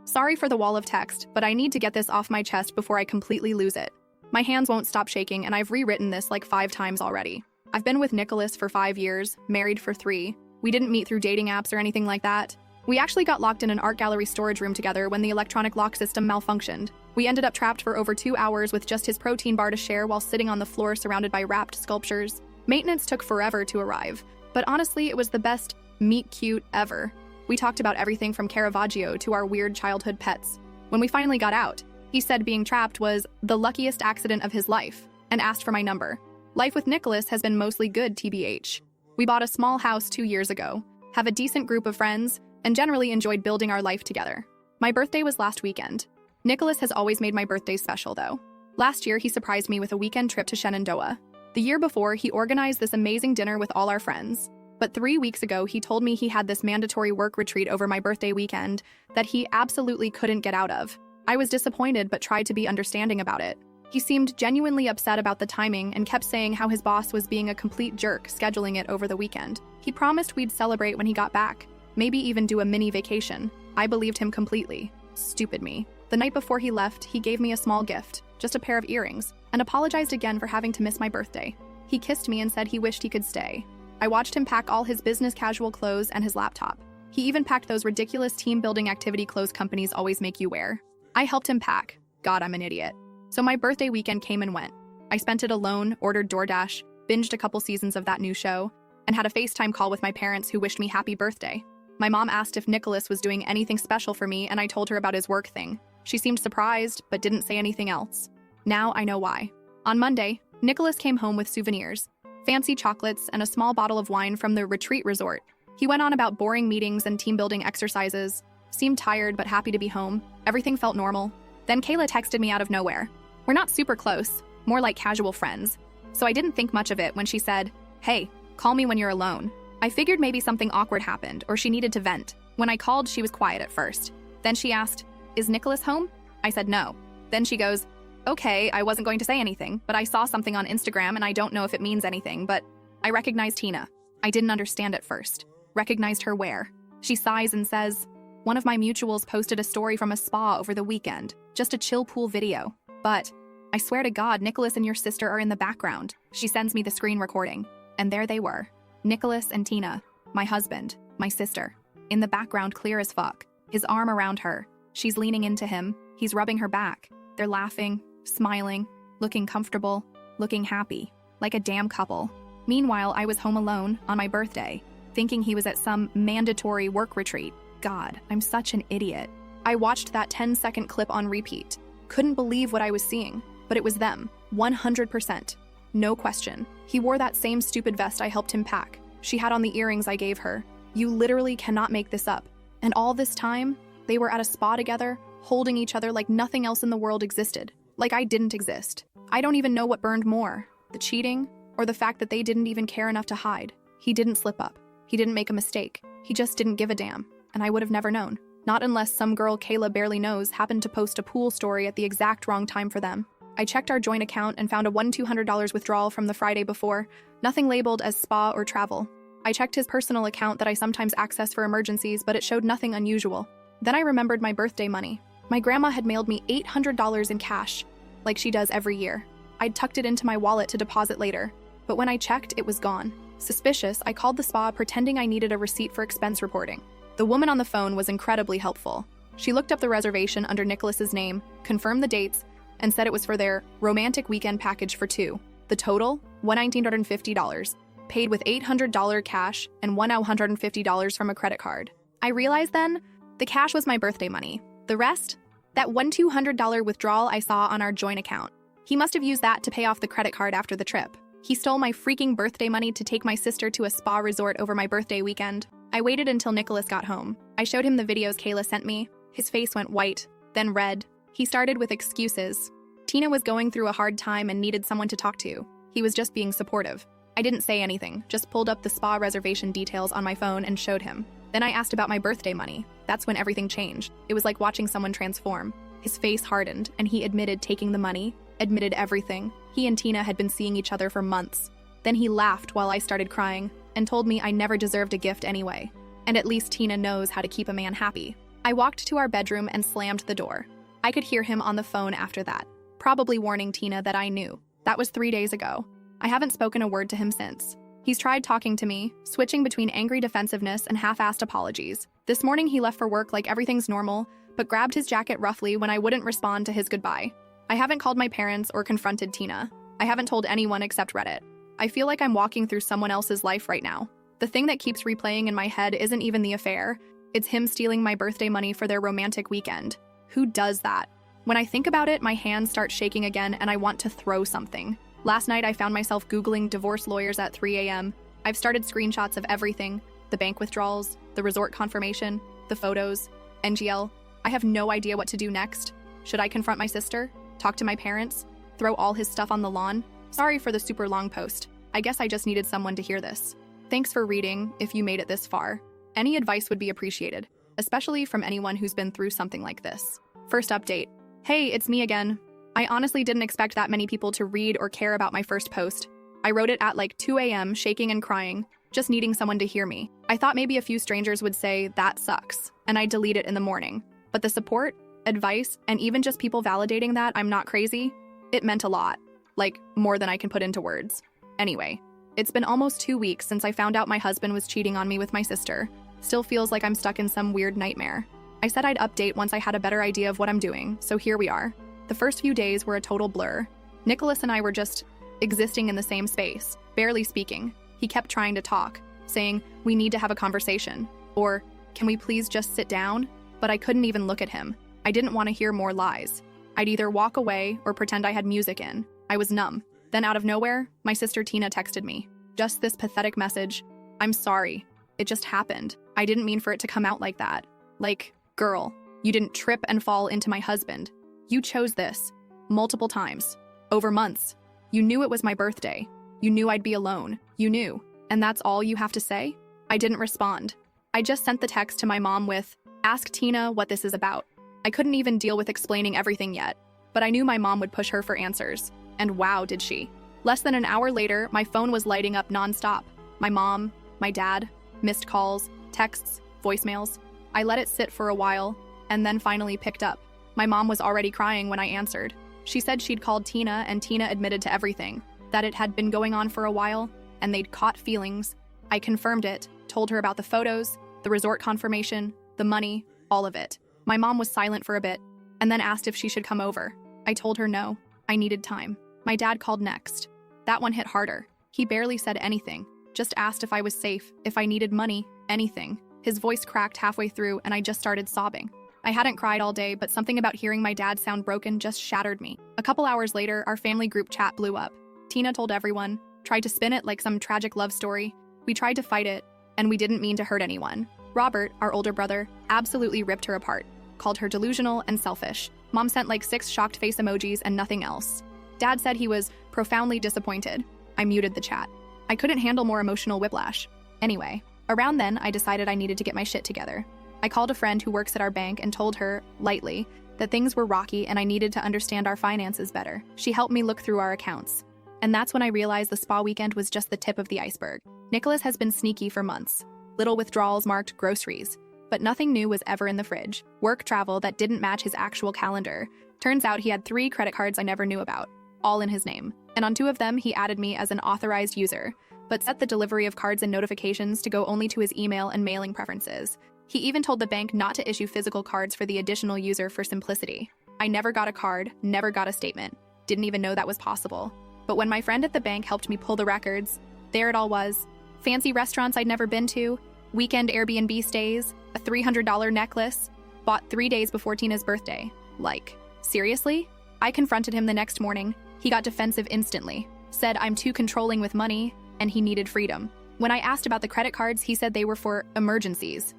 Sorry for the wall of text, but I need to get this off my chest before I completely lose it. My hands won't stop shaking, and I've rewritten this like 5 times already. I've been with Nicholas for 5 years, married for 3. We didn't meet through dating apps or anything like that. We actually got locked in an art gallery storage room together when the electronic lock system malfunctioned. We ended up trapped for over 2 hours with just his protein bar to share while sitting on the floor surrounded by wrapped sculptures. Maintenance took forever to arrive, but honestly, it was the best meet cute ever. We talked about everything from Caravaggio to our weird childhood pets. When we finally got out, he said being trapped was the luckiest accident of his life and asked for my number. Life with Nicholas has been mostly good, TBH. We bought a small house 2 years ago, have a decent group of friends, and generally enjoyed building our life together. My birthday was last weekend. Nicholas has always made my birthdays special, though. Last year, he surprised me with a weekend trip to Shenandoah. The year before, he organized this amazing dinner with all our friends. But 3 weeks ago, he told me he had this mandatory work retreat over my birthday weekend that he absolutely couldn't get out of. I was disappointed but tried to be understanding about it. He seemed genuinely upset about the timing and kept saying how his boss was being a complete jerk scheduling it over the weekend. He promised we'd celebrate when he got back, maybe even do a mini vacation. I believed him completely. Stupid me. The night before he left, he gave me a small gift, just a pair of earrings, and apologized again for having to miss my birthday. He kissed me and said he wished he could stay. I watched him pack all his business casual clothes and his laptop. He even packed those ridiculous team-building activity clothes companies always make you wear. I helped him pack. God, I'm an idiot. So my birthday weekend came and went. I spent it alone, ordered DoorDash, binged a couple seasons of that new show, and had a FaceTime call with my parents who wished me happy birthday. My mom asked if Nicholas was doing anything special for me, and I told her about his work thing. She seemed surprised, but didn't say anything else. Now I know why. On Monday, Nicholas came home with souvenirs, fancy chocolates, and a small bottle of wine from the retreat resort. He went on about boring meetings and team-building exercises, seemed tired but happy to be home. Everything felt normal. Then Kayla texted me out of nowhere. We're not super close, more like casual friends. So I didn't think much of it when she said, "Hey, call me when you're alone." I figured maybe something awkward happened or she needed to vent. When I called, she was quiet at first. Then she asked, "Is Nicholas home?" I said no. Then she goes, "Okay, I wasn't going to say anything, but I saw something on Instagram and I don't know if it means anything, but I recognized Tina." I didn't understand at first. Recognized her where? She sighs and says, "One of my mutuals posted a story from a spa over the weekend, just a chill pool video. But I swear to God, Nicholas and your sister are in the background." She sends me the screen recording, and there they were. Nicholas and Tina, my husband, my sister, in the background clear as fuck, his arm around her. She's leaning into him, he's rubbing her back. They're laughing, smiling, looking comfortable, looking happy, like a damn couple. Meanwhile, I was home alone on my birthday, thinking he was at some mandatory work retreat. God, I'm such an idiot. I watched that 10-second clip on repeat. Couldn't believe what I was seeing, but it was them, 100%. No question. He wore that same stupid vest I helped him pack. She had on the earrings I gave her. You literally cannot make this up. And all this time, they were at a spa together, holding each other like nothing else in the world existed. Like I didn't exist. I don't even know what burned more, the cheating or the fact that they didn't even care enough to hide. He didn't slip up. He didn't make a mistake. He just didn't give a damn. And I would have never known. Not unless some girl Kayla barely knows happened to post a pool story at the exact wrong time for them. I checked our joint account and found a $200 withdrawal from the Friday before, nothing labeled as spa or travel. I checked his personal account that I sometimes access for emergencies, but it showed nothing unusual. Then I remembered my birthday money. My grandma had mailed me $800 in cash, like she does every year. I'd tucked it into my wallet to deposit later, but when I checked, it was gone. Suspicious, I called the spa pretending I needed a receipt for expense reporting. The woman on the phone was incredibly helpful. She looked up the reservation under Nicholas's name, confirmed the dates, and said it was for their romantic weekend package for 2. The total, $1,950, paid with $800 cash and $150 from a credit card. I realized then, the cash was my birthday money. The rest? That $200 withdrawal I saw on our joint account. He must have used that to pay off the credit card after the trip. He stole my freaking birthday money to take my sister to a spa resort over my birthday weekend. I waited until Nicholas got home. I showed him the videos Kayla sent me. His face went white, then red. He started with excuses. Tina was going through a hard time and needed someone to talk to. He was just being supportive. I didn't say anything, just pulled up the spa reservation details on my phone and showed him. Then I asked about my birthday money. That's when everything changed. It was like watching someone transform. His face hardened, and he admitted taking the money, admitted everything. He and Tina had been seeing each other for months. Then he laughed while I started crying and told me I never deserved a gift anyway. And at least Tina knows how to keep a man happy. I walked to our bedroom and slammed the door. I could hear him on the phone after that, probably warning Tina that I knew. That was 3 days ago. I haven't spoken a word to him since. He's tried talking to me, switching between angry defensiveness and half-assed apologies. This morning he left for work like everything's normal, but grabbed his jacket roughly when I wouldn't respond to his goodbye. I haven't called my parents or confronted Tina. I haven't told anyone except Reddit. I feel like I'm walking through someone else's life right now. The thing that keeps replaying in my head isn't even the affair. It's him stealing my birthday money for their romantic weekend. Who does that? When I think about it, my hands start shaking again and I want to throw something. Last night, I found myself Googling divorce lawyers at 3 a.m. I've started screenshots of everything: the bank withdrawals, the resort confirmation, the photos, NGL. I have no idea what to do next. Should I confront my sister? Talk to my parents? Throw all his stuff on the lawn? Sorry for the super long post. I guess I just needed someone to hear this. Thanks for reading, if you made it this far. Any advice would be appreciated, especially from anyone who's been through something like this. First update. Hey, it's me again. I honestly didn't expect that many people to read or care about my first post. I wrote it at like 2 a.m., shaking and crying, just needing someone to hear me. I thought maybe a few strangers would say, that sucks, and I'd delete it in the morning. But the support, advice, and even just people validating that I'm not crazy, it meant a lot. Like, more than I can put into words. Anyway, it's been almost 2 weeks since I found out my husband was cheating on me with my sister. Still feels like I'm stuck in some weird nightmare. I said I'd update once I had a better idea of what I'm doing, so here we are. The first few days were a total blur. Nicholas and I were just existing in the same space, barely speaking. He kept trying to talk, saying, we need to have a conversation, or can we please just sit down? But I couldn't even look at him. I didn't want to hear more lies. I'd either walk away or pretend I had music in. I was numb. Then out of nowhere, my sister Tina texted me. Just this pathetic message. I'm sorry. It just happened. I didn't mean for it to come out like that. Like, girl, you didn't trip and fall into my husband. You chose this. Multiple times. Over months. You knew it was my birthday. You knew I'd be alone. You knew. And that's all you have to say? I didn't respond. I just sent the text to my mom with, ask Tina what this is about. I couldn't even deal with explaining everything yet, but I knew my mom would push her for answers. And wow, did she. Less than an hour later, my phone was lighting up nonstop. My mom, my dad, missed calls, texts, voicemails. I let it sit for a while, and then finally picked up. My mom was already crying when I answered. She said she'd called Tina, and Tina admitted to everything, that it had been going on for a while, and they'd caught feelings. I confirmed it, told her about the photos, the resort confirmation, the money, all of it. My mom was silent for a bit, and then asked if she should come over. I told her no, I needed time. My dad called next. That one hit harder. He barely said anything, just asked if I was safe, if I needed money, anything. His voice cracked halfway through, and I just started sobbing. I hadn't cried all day, but something about hearing my dad sound broken just shattered me. A couple hours later, our family group chat blew up. Tina told everyone, tried to spin it like some tragic love story. We tried to fight it, and we didn't mean to hurt anyone. Robert, our older brother, absolutely ripped her apart, called her delusional and selfish. Mom sent like 6 shocked face emojis and nothing else. Dad said he was profoundly disappointed. I muted the chat. I couldn't handle more emotional whiplash. Anyway, around then, I decided I needed to get my shit together. I called a friend who works at our bank and told her, lightly, that things were rocky and I needed to understand our finances better. She helped me look through our accounts. And that's when I realized the spa weekend was just the tip of the iceberg. Nicholas has been sneaky for months. Little withdrawals marked groceries. But nothing new was ever in the fridge. Work travel that didn't match his actual calendar. Turns out he had 3 credit cards I never knew about, all in his name. And on 2 of them, he added me as an authorized user, but set the delivery of cards and notifications to go only to his email and mailing preferences. He even told the bank not to issue physical cards for the additional user for simplicity. I never got a card, never got a statement. Didn't even know that was possible. But when my friend at the bank helped me pull the records, there it all was. Fancy restaurants I'd never been to, weekend Airbnb stays, a $300 necklace, bought 3 days before Tina's birthday. Like, seriously? I confronted him the next morning. He got defensive instantly, said I'm too controlling with money, and he needed freedom. When I asked about the credit cards, he said they were for emergencies.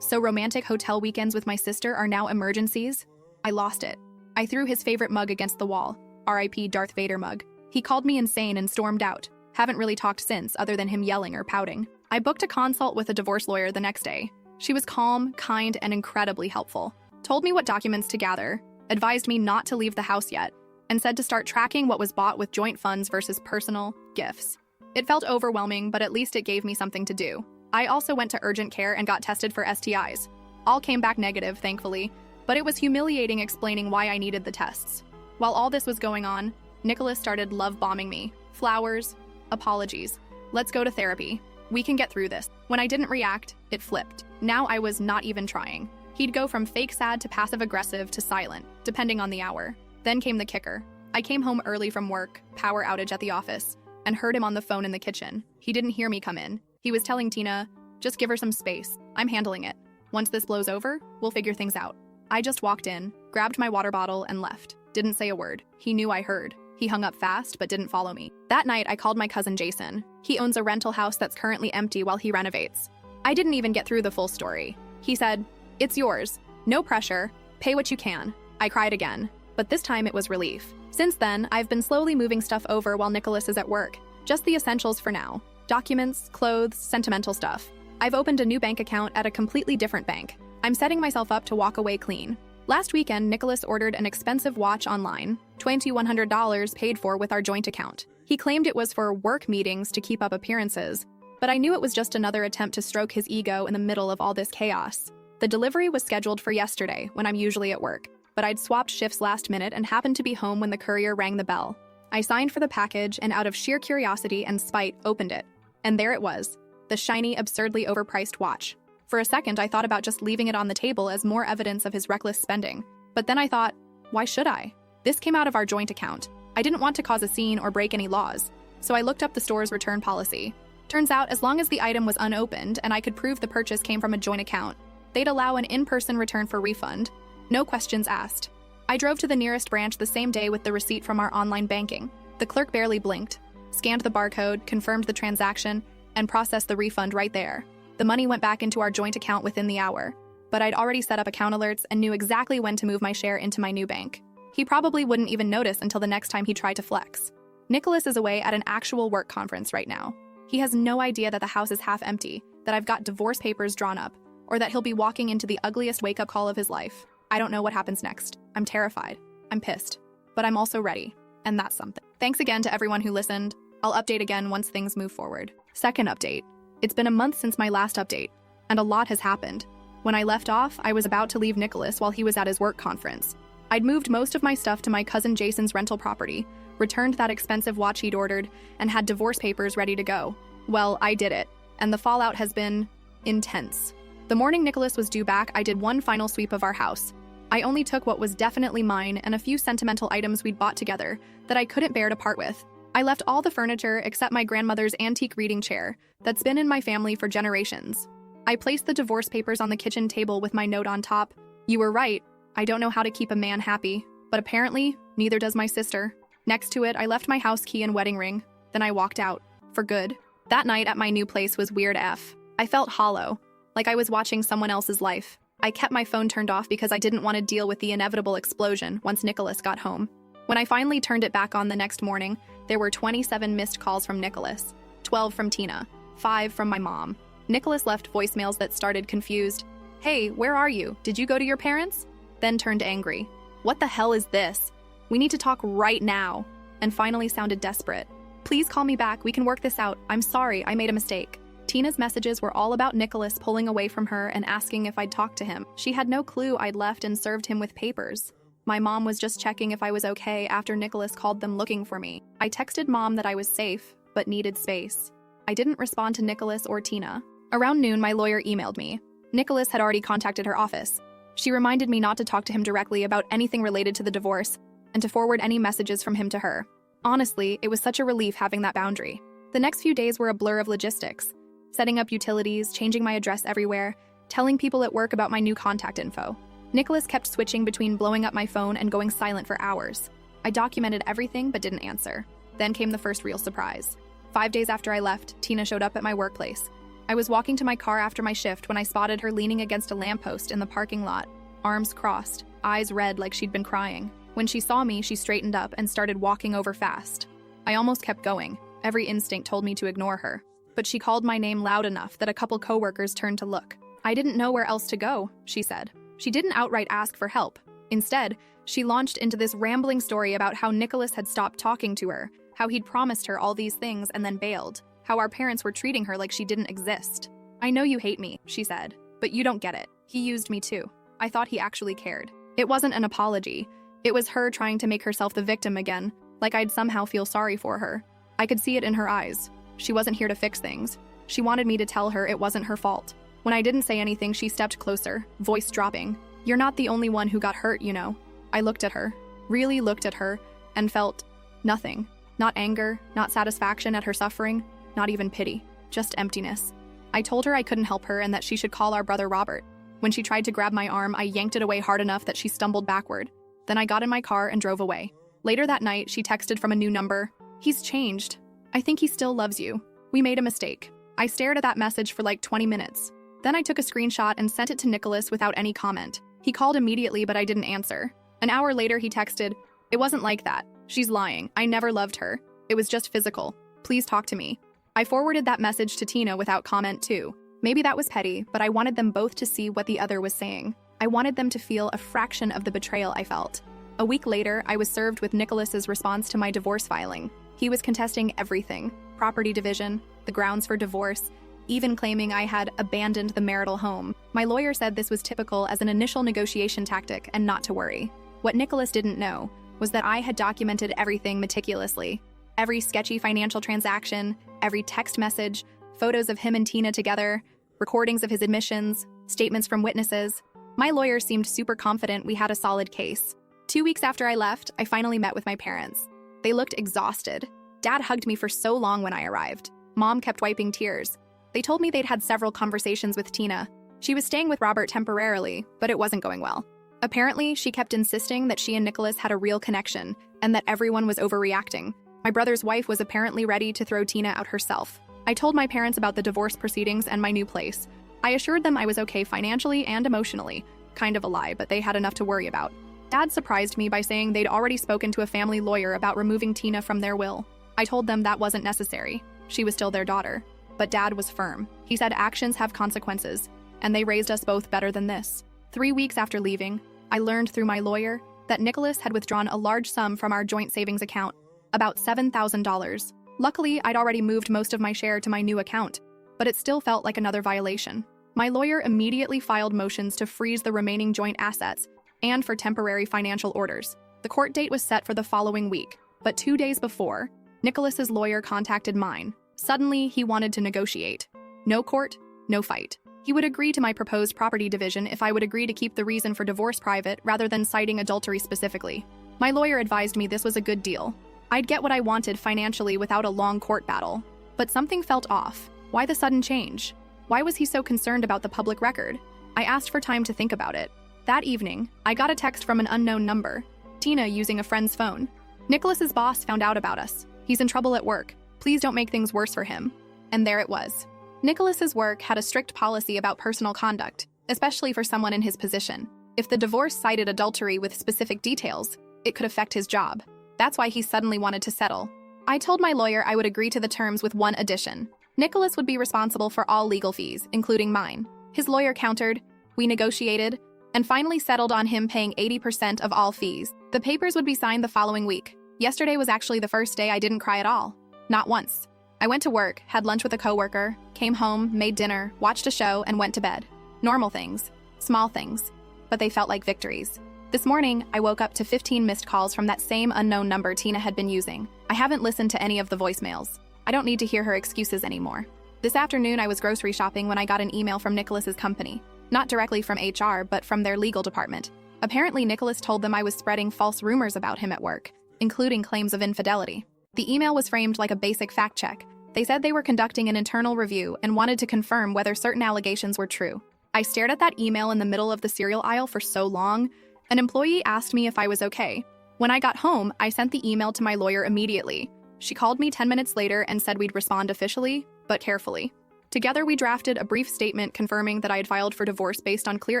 So romantic hotel weekends with my sister are now emergencies? I lost it. I threw his favorite mug against the wall, R.I.P. Darth Vader mug. He called me insane and stormed out. Haven't really talked since, other than him yelling or pouting. I booked a consult with a divorce lawyer the next day. She was calm, kind, and incredibly helpful. Told me what documents to gather, advised me not to leave the house yet, and said to start tracking what was bought with joint funds versus personal gifts. It felt overwhelming, but at least it gave me something to do. I also went to urgent care and got tested for STIs. All came back negative, thankfully, but it was humiliating explaining why I needed the tests. While all this was going on, Nicholas started love bombing me. Flowers, apologies. Let's go to therapy. We can get through this. When I didn't react, it flipped. Now I was not even trying. He'd go from fake sad to passive-aggressive to silent, depending on the hour. Then came the kicker. I came home early from work, power outage at the office, and heard him on the phone in the kitchen. He didn't hear me come in. He was telling Tina, just give her some space. I'm handling it. Once this blows over, we'll figure things out. I just walked in, grabbed my water bottle, and left. Didn't say a word. He knew I heard. He hung up fast, but didn't follow me. That night, I called my cousin Jason. He owns a rental house that's currently empty while he renovates. I didn't even get through the full story. He said, "It's yours. No pressure. Pay what you can." I cried again, but this time it was relief. Since then, I've been slowly moving stuff over while Nicholas is at work. Just the essentials for now. Documents, clothes, sentimental stuff. I've opened a new bank account at a completely different bank. I'm setting myself up to walk away clean. Last weekend, Nicholas ordered an expensive watch online, $2,100 paid for with our joint account. He claimed it was for work meetings to keep up appearances, but I knew it was just another attempt to stroke his ego in the middle of all this chaos. The delivery was scheduled for yesterday, when I'm usually at work, but I'd swapped shifts last minute and happened to be home when the courier rang the bell. I signed for the package and out of sheer curiosity and spite, opened it. And there it was, the shiny, absurdly overpriced watch. For a second, I thought about just leaving it on the table as more evidence of his reckless spending. But then I thought, why should I? This came out of our joint account. I didn't want to cause a scene or break any laws, so I looked up the store's return policy. Turns out, as long as the item was unopened and I could prove the purchase came from a joint account, they'd allow an in-person return for refund. No questions asked. I drove to the nearest branch the same day with the receipt from our online banking. The clerk barely blinked, scanned the barcode, confirmed the transaction, and processed the refund right there. The money went back into our joint account within the hour, but I'd already set up account alerts and knew exactly when to move my share into my new bank. He probably wouldn't even notice until the next time he tried to flex. Nicholas is away at an actual work conference right now. He has no idea that the house is half empty, that I've got divorce papers drawn up, or that he'll be walking into the ugliest wake-up call of his life. I don't know what happens next. I'm terrified. I'm pissed. But I'm also ready. And that's something. Thanks again to everyone who listened. I'll update again once things move forward. Second update. It's been a month since my last update, and a lot has happened. When I left off, I was about to leave Nicholas while he was at his work conference. I'd moved most of my stuff to my cousin Jason's rental property, returned that expensive watch he'd ordered, and had divorce papers ready to go. Well, I did it, and the fallout has been intense. The morning Nicholas was due back, I did one final sweep of our house. I only took what was definitely mine and a few sentimental items we'd bought together that I couldn't bear to part with. I left all the furniture except my grandmother's antique reading chair that's been in my family for generations. I placed the divorce papers on the kitchen table with my note on top. You were right. I don't know how to keep a man happy, but apparently, neither does my sister. Next to it, I left my house key and wedding ring. Then I walked out. For good. That night at my new place was weird AF. I felt hollow, like I was watching someone else's life. I kept my phone turned off because I didn't want to deal with the inevitable explosion once Nicholas got home. When I finally turned it back on the next morning, there were 27 missed calls from Nicholas, 12 from Tina, 5 from my mom. Nicholas left voicemails that started confused. Hey, where are you? Did you go to your parents? Then turned angry. What the hell is this? We need to talk right now. And finally sounded desperate. Please call me back. We can work this out. I'm sorry. I made a mistake. Tina's messages were all about Nicholas pulling away from her and asking if I'd talk to him. She had no clue I'd left and served him with papers. My mom was just checking if I was okay after Nicholas called them looking for me. I texted mom that I was safe, but needed space. I didn't respond to Nicholas or Tina. Around noon, my lawyer emailed me. Nicholas had already contacted her office. She reminded me not to talk to him directly about anything related to the divorce and to forward any messages from him to her. Honestly, it was such a relief having that boundary. The next few days were a blur of logistics. Setting up utilities, changing my address everywhere, telling people at work about my new contact info. Nicholas kept switching between blowing up my phone and going silent for hours. I documented everything but didn't answer. Then came the first real surprise. 5 days after I left, Tina showed up at my workplace. I was walking to my car after my shift when I spotted her leaning against a lamppost in the parking lot, arms crossed, eyes red like she'd been crying. When she saw me, she straightened up and started walking over fast. I almost kept going. Every instinct told me to ignore her. But she called my name loud enough that a couple coworkers turned to look. I didn't know where else to go, she said. She didn't outright ask for help. Instead, she launched into this rambling story about how Nicholas had stopped talking to her, how he'd promised her all these things and then bailed, how our parents were treating her like she didn't exist. I know you hate me, she said, but you don't get it. He used me too. I thought he actually cared. It wasn't an apology. It was her trying to make herself the victim again, like I'd somehow feel sorry for her. I could see it in her eyes. She wasn't here to fix things. She wanted me to tell her it wasn't her fault. When I didn't say anything, she stepped closer, voice dropping. "You're not the only one who got hurt, you know." I looked at her, really looked at her, and felt nothing. Not anger, not satisfaction at her suffering, not even pity, just emptiness. I told her I couldn't help her and that she should call our brother Robert. When she tried to grab my arm, I yanked it away hard enough that she stumbled backward. Then I got in my car and drove away. Later that night, she texted from a new number. "He's changed. I think he still loves you. We made a mistake." I stared at that message for like 20 minutes. Then I took a screenshot and sent it to Nicholas without any comment. He called immediately, but I didn't answer. An hour later, he texted, "It wasn't like that. She's lying. I never loved her. It was just physical. Please talk to me." I forwarded that message to Tina without comment too. Maybe that was petty, but I wanted them both to see what the other was saying. I wanted them to feel a fraction of the betrayal I felt. A week later, I was served with Nicholas's response to my divorce filing. He was contesting everything: property division, the grounds for divorce, even claiming I had abandoned the marital home. My lawyer said this was typical as an initial negotiation tactic and not to worry. What Nicholas didn't know was that I had documented everything meticulously. Every sketchy financial transaction, every text message, photos of him and Tina together, recordings of his admissions, statements from witnesses. My lawyer seemed super confident we had a solid case. 2 weeks after I left, I finally met with my parents. They looked exhausted. Dad hugged me for so long when I arrived. Mom kept wiping tears. They told me they'd had several conversations with Tina. She was staying with Robert temporarily, but it wasn't going well. Apparently, she kept insisting that she and Nicholas had a real connection and that everyone was overreacting. My brother's wife was apparently ready to throw Tina out herself. I told my parents about the divorce proceedings and my new place. I assured them I was okay financially and emotionally. Kind of a lie, but they had enough to worry about. Dad surprised me by saying they'd already spoken to a family lawyer about removing Tina from their will. I told them that wasn't necessary. She was still their daughter. But Dad was firm. He said actions have consequences, and they raised us both better than this. 3 weeks after leaving, I learned through my lawyer that Nicholas had withdrawn a large sum from our joint savings account, about $7,000. Luckily, I'd already moved most of my share to my new account, but it still felt like another violation. My lawyer immediately filed motions to freeze the remaining joint assets and for temporary financial orders. The court date was set for the following week, but 2 days before, Nicholas's lawyer contacted mine. Suddenly, he wanted to negotiate. No court, no fight. He would agree to my proposed property division if I would agree to keep the reason for divorce private rather than citing adultery specifically. My lawyer advised me this was a good deal. I'd get what I wanted financially without a long court battle. But something felt off. Why the sudden change? Why was he so concerned about the public record? I asked for time to think about it. That evening, I got a text from an unknown number, Tina using a friend's phone. Nicholas's boss found out about us. He's in trouble at work. Please don't make things worse for him. And there it was. Nicholas's work had a strict policy about personal conduct, especially for someone in his position. If the divorce cited adultery with specific details, it could affect his job. That's why he suddenly wanted to settle. I told my lawyer I would agree to the terms with one addition. Nicholas would be responsible for all legal fees, including mine. His lawyer countered, we negotiated, and finally settled on him paying 80% of all fees. The papers would be signed the following week. Yesterday was actually the first day I didn't cry at all. Not once. I went to work, had lunch with a coworker, came home, made dinner, watched a show, and went to bed. Normal things. Small things. But they felt like victories. This morning, I woke up to 15 missed calls from that same unknown number Tina had been using. I haven't listened to any of the voicemails. I don't need to hear her excuses anymore. This afternoon, I was grocery shopping when I got an email from Nicholas's company. Not directly from HR, but from their legal department. Apparently, Nicholas told them I was spreading false rumors about him at work, including claims of infidelity. The email was framed like a basic fact check. They said they were conducting an internal review and wanted to confirm whether certain allegations were true. I stared at that email in the middle of the cereal aisle for so long. An employee asked me if I was okay. When I got home, I sent the email to my lawyer immediately. She called me 10 minutes later and said we'd respond officially, but carefully. Together, we drafted a brief statement confirming that I had filed for divorce based on clear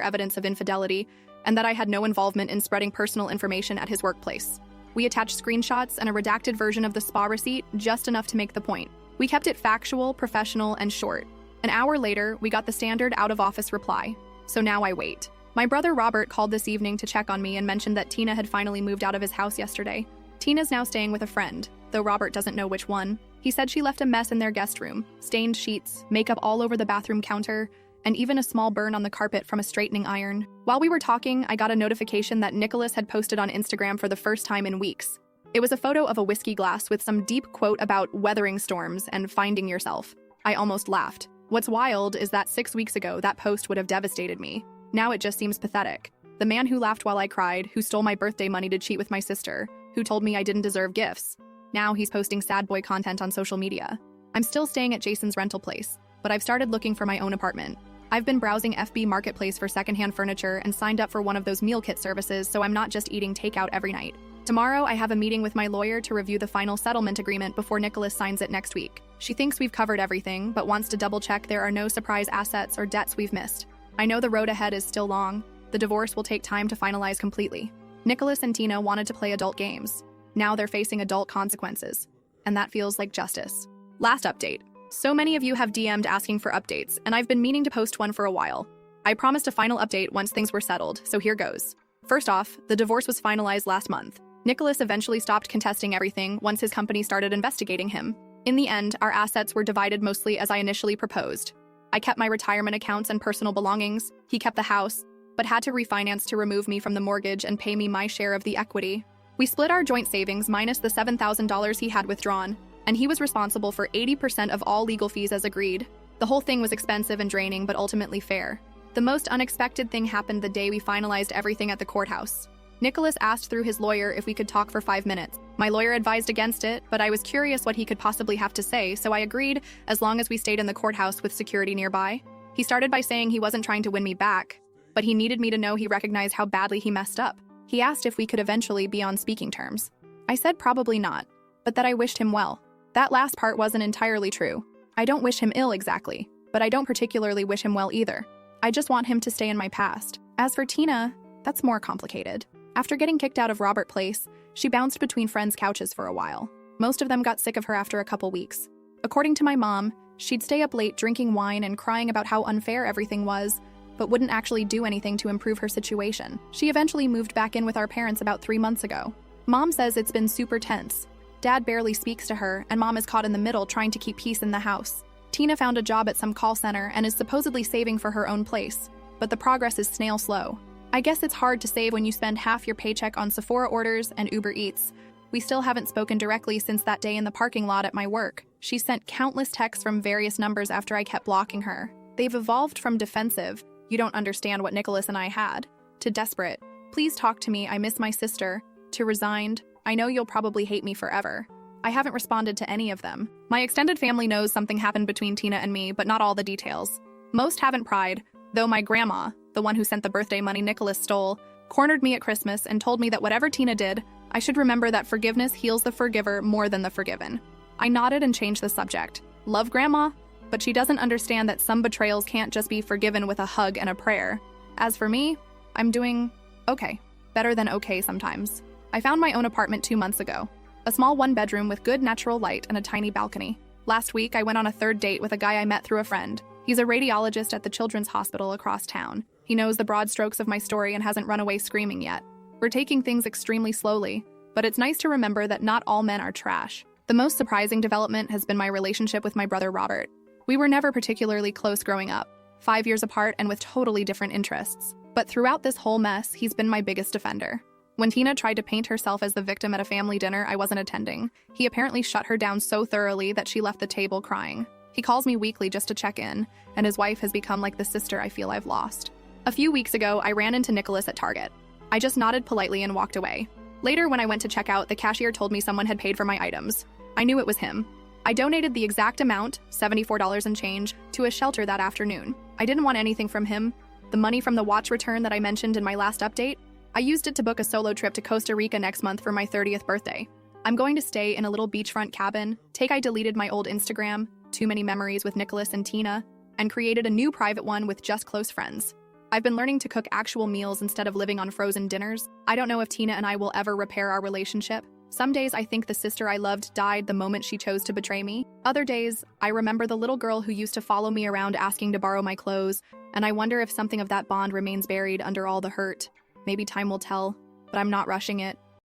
evidence of infidelity and that I had no involvement in spreading personal information at his workplace. We attached screenshots and a redacted version of the spa receipt, just enough to make the point. We kept it factual, professional, and short. An hour later, we got the standard out-of-office reply. So now I wait. My brother Robert called this evening to check on me and mentioned that Tina had finally moved out of his house yesterday. Tina's now staying with a friend, though Robert doesn't know which one. He said she left a mess in their guest room, stained sheets, makeup all over the bathroom counter, and even a small burn on the carpet from a straightening iron. While we were talking, I got a notification that Nicholas had posted on Instagram for the first time in weeks. It was a photo of a whiskey glass with some deep quote about weathering storms and finding yourself. I almost laughed. What's wild is that 6 weeks ago, that post would have devastated me. Now it just seems pathetic. The man who laughed while I cried, who stole my birthday money to cheat with my sister, who told me I didn't deserve gifts. Now he's posting sad boy content on social media. I'm still staying at Jason's rental place, but I've started looking for my own apartment. I've been browsing FB Marketplace for secondhand furniture and signed up for one of those meal kit services so I'm not just eating takeout every night. Tomorrow, I have a meeting with my lawyer to review the final settlement agreement before Nicholas signs it next week. She thinks we've covered everything, but wants to double-check there are no surprise assets or debts we've missed. I know the road ahead is still long. The divorce will take time to finalize completely. Nicholas and Tina wanted to play adult games. Now they're facing adult consequences. And that feels like justice. Last update. So many of you have DM'd asking for updates, and I've been meaning to post one for a while. I promised a final update once things were settled, so here goes. First off, the divorce was finalized last month. Nicholas eventually stopped contesting everything once his company started investigating him. In the end, our assets were divided mostly as I initially proposed. I kept my retirement accounts and personal belongings. He kept the house, but had to refinance to remove me from the mortgage and pay me my share of the equity. We split our joint savings minus the $7,000 he had withdrawn, and he was responsible for 80% of all legal fees as agreed. The whole thing was expensive and draining, but ultimately fair. The most unexpected thing happened the day we finalized everything at the courthouse. Nicholas asked through his lawyer if we could talk for 5 minutes. My lawyer advised against it, but I was curious what he could possibly have to say, so I agreed as long as we stayed in the courthouse with security nearby. He started by saying he wasn't trying to win me back, but he needed me to know he recognized how badly he messed up. He asked if we could eventually be on speaking terms. I said probably not, but that I wished him well. That last part wasn't entirely true. I don't wish him ill exactly, but I don't particularly wish him well either. I just want him to stay in my past. As for Tina, that's more complicated. After getting kicked out of Robert Place, she bounced between friends' couches for a while. Most of them got sick of her after a couple weeks. According to my mom, she'd stay up late drinking wine and crying about how unfair everything was, but wouldn't actually do anything to improve her situation. She eventually moved back in with our parents about 3 months ago. Mom says it's been super tense. Dad barely speaks to her, and Mom is caught in the middle trying to keep peace in the house. Tina found a job at some call center and is supposedly saving for her own place, but the progress is snail slow. I guess it's hard to save when you spend half your paycheck on Sephora orders and Uber Eats. We still haven't spoken directly since that day in the parking lot at my work. She sent countless texts from various numbers after I kept blocking her. They've evolved from defensive, "You don't understand what Nicholas and I had," to desperate, "Please talk to me, I miss my sister," to resigned, "I know you'll probably hate me forever." I haven't responded to any of them. My extended family knows something happened between Tina and me, but not all the details. Most haven't pried, though my grandma, the one who sent the birthday money Nicholas stole, cornered me at Christmas and told me that whatever Tina did, I should remember that forgiveness heals the forgiver more than the forgiven. I nodded and changed the subject. Love Grandma, but she doesn't understand that some betrayals can't just be forgiven with a hug and a prayer. As for me, I'm doing okay. Better than okay sometimes. I found my own apartment 2 months ago. A small 1-bedroom with good natural light and a tiny balcony. Last week, I went on a 3rd date with a guy I met through a friend. He's a radiologist at the children's hospital across town. He knows the broad strokes of my story and hasn't run away screaming yet. We're taking things extremely slowly, but it's nice to remember that not all men are trash. The most surprising development has been my relationship with my brother Robert. We were never particularly close growing up, 5 years apart and with totally different interests. But throughout this whole mess, he's been my biggest defender. When Tina tried to paint herself as the victim at a family dinner I wasn't attending, he apparently shut her down so thoroughly that she left the table crying. He calls me weekly just to check in, and his wife has become like the sister I feel I've lost. A few weeks ago, I ran into Nicholas at Target. I just nodded politely and walked away. Later, when I went to check out, the cashier told me someone had paid for my items. I knew it was him. I donated the exact amount, $74 and change, to a shelter that afternoon. I didn't want anything from him. The money from the watch return that I mentioned in my last update, I used it to book a solo trip to Costa Rica next month for my 30th birthday. I'm going to stay in a little beachfront cabin. I deleted my old Instagram, too many memories with Nicholas and Tina, and created a new private one with just close friends. I've been learning to cook actual meals instead of living on frozen dinners. I don't know if Tina and I will ever repair our relationship. Some days I think the sister I loved died the moment she chose to betray me. Other days, I remember the little girl who used to follow me around asking to borrow my clothes, and I wonder if something of that bond remains buried under all the hurt. Maybe time will tell, but I'm not rushing it.